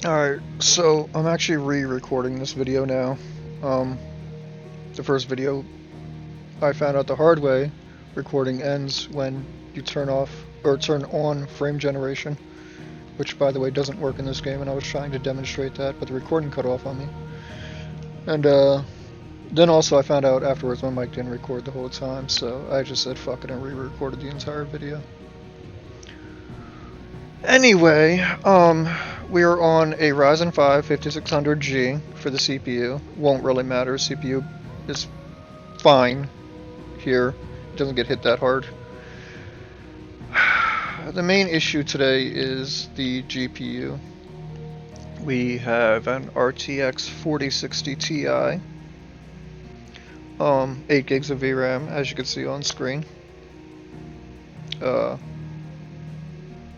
Alright, so I'm actually re-recording this video now. The first video, I found out the hard way, recording ends when you turn off, or turn on frame generation, which by the way doesn't work in this game, and I was trying to demonstrate that, but the recording cut off on me. And then also I found out afterwards my mic didn't record the whole time, so I just said fuck it and re-recorded the entire video. Anyway, we are on a Ryzen 5 5600G for the CPU. Won't really matter. CPU is fine here. It doesn't get hit that hard. The main issue today is the GPU. We have an RTX 4060 Ti. 8 gigs of VRAM, as you can see on screen.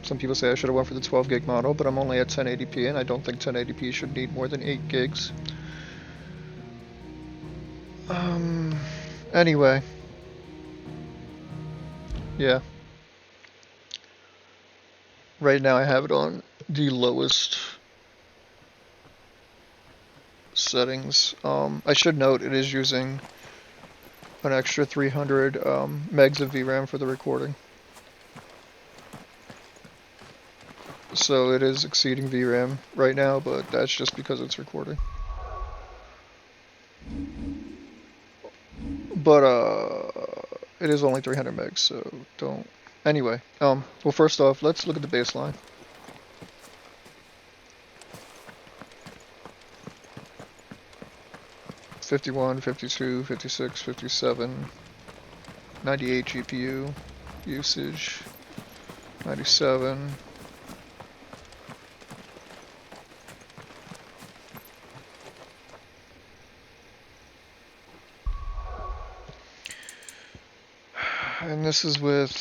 Some people say I should have went for the 12 gig model, but I'm only at 1080p, and I don't think 1080p should need more than 8 gigs. Anyway. Yeah. Right now I have it on the lowest settings. I should note it is using an extra 300 megs of VRAM for the recording. So it is exceeding VRAM right now, but that's just because it's recording. But it is only 300 megs, so don't. Anyway, well, first off, let's look at the baseline. '51, '52, '56, '57, '98 GPU usage, '97. And this is with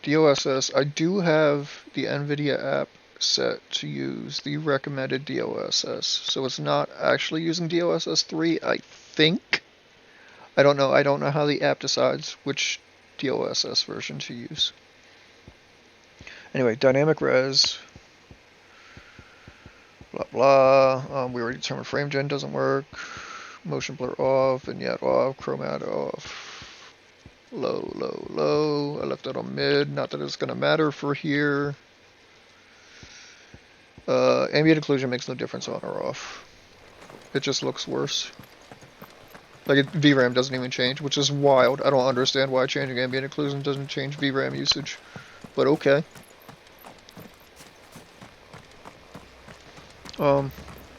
DOSS. I do have the NVIDIA app set to use the recommended DOSS, so it's not actually using DOSS 3, I think. I don't know. I don't know how the app decides which DOSS version to use. Anyway, dynamic res, blah blah. We already determined frame gen doesn't work. Motion blur off, vignette off, chromat off. Low, low, low. I left that on mid. Not that it's gonna matter for here. Ambient occlusion makes no difference on or off. It just looks worse. Like, VRAM doesn't even change, which is wild. I don't understand why changing ambient occlusion doesn't change VRAM usage. But okay.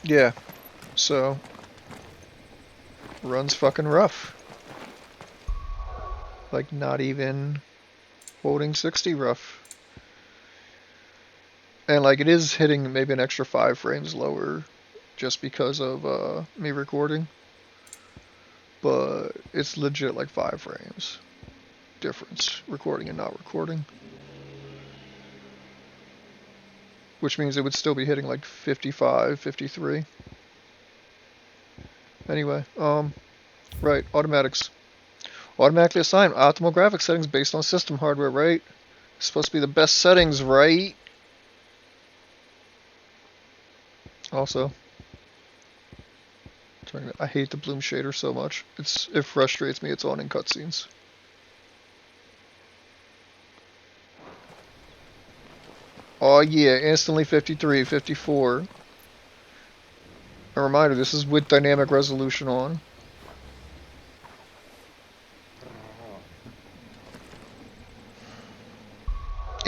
Yeah. So, runs fucking rough. Like, not even holding 60 rough. And like, it is hitting maybe an extra 5 frames lower just because of me recording. But it's legit like 5 frames difference, recording and not recording. Which means it would still be hitting like 55, 53. Anyway, right, automatics. Automatically assign optimal graphics settings based on system hardware, right? It's supposed to be the best settings, right? Also, I hate the bloom shader so much. It frustrates me. It's on in cutscenes. Oh yeah, instantly 53, 54. A reminder, this is with dynamic resolution on.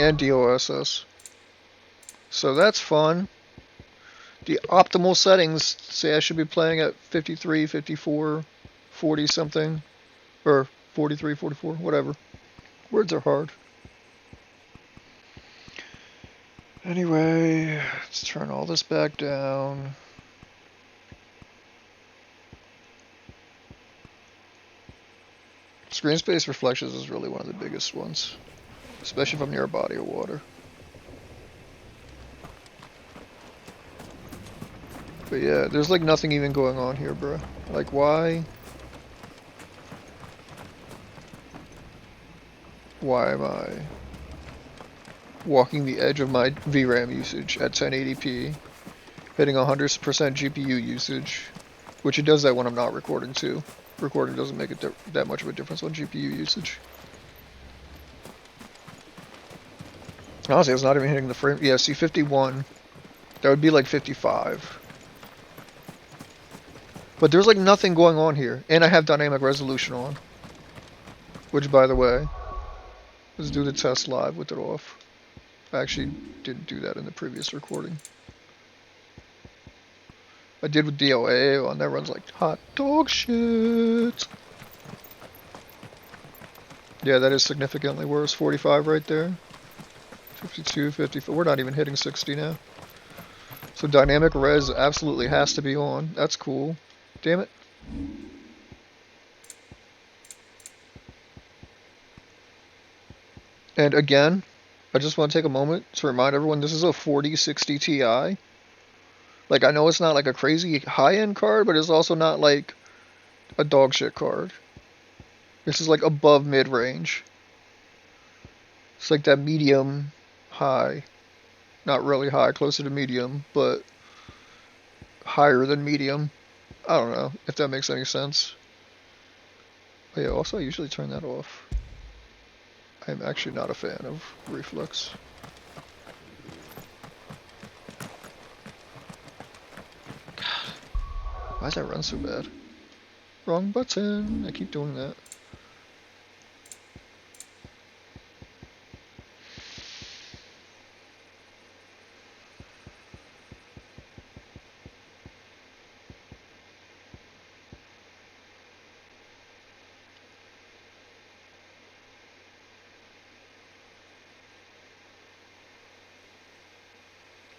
And DOSS. So that's fun. The optimal settings say I should be playing at 53, 54, 40 something. Or 43, 44, whatever. Words are hard. Anyway, let's turn all this back down. Screen space reflections is really one of the biggest ones. Especially if I'm near a body of water. But yeah, there's like nothing even going on here, bro. Like, why? Why am I walking the edge of my VRAM usage at 1080p hitting 100% GPU usage, which it does that when I'm not recording too. Recording doesn't make it that much of a difference on GPU usage. Honestly, it's not even hitting the frame. Yeah, see 51. That would be like 55. But there's like nothing going on here. And I have dynamic resolution on. Which, by the way, let's do the test live with it off. I actually didn't do that in the previous recording. I did with DLA on. That runs like hot dog shit. Yeah, that is significantly worse. 45 right there. 52, 54. We're not even hitting 60 now. So dynamic res absolutely has to be on. That's cool. Damn it. And again, I just want to take a moment to remind everyone this is a 4060 Ti. Like, I know it's not like a crazy high-end card, but it's also not like a dog shit card. This is like above mid-range. It's like that medium high. Not really high, closer to medium, but higher than medium. I don't know if that makes any sense. Oh yeah, also I usually turn that off. I'm actually not a fan of reflex. God, why does that run so bad? Wrong button. I keep doing that.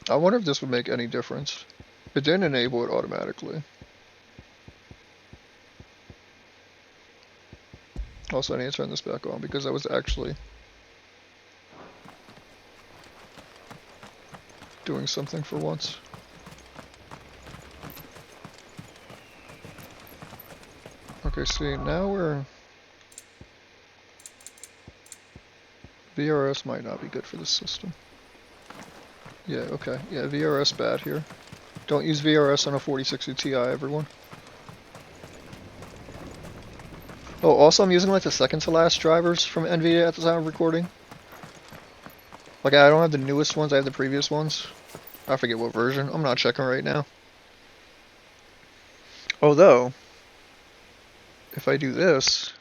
I wonder if this would make any difference. It didn't enable it automatically. Also, I need to turn this back on because I was actually doing something for once. Okay, see, now we're... VRS might not be good for this system. Yeah, okay. Yeah, VRS bad here. Don't use VRS on a 4060 Ti, everyone. Oh, also I'm using like the second to last drivers from NVIDIA at the time of recording. Like, I don't have the newest ones, I have the previous ones. I forget what version. I'm not checking right now. Although, if I do this,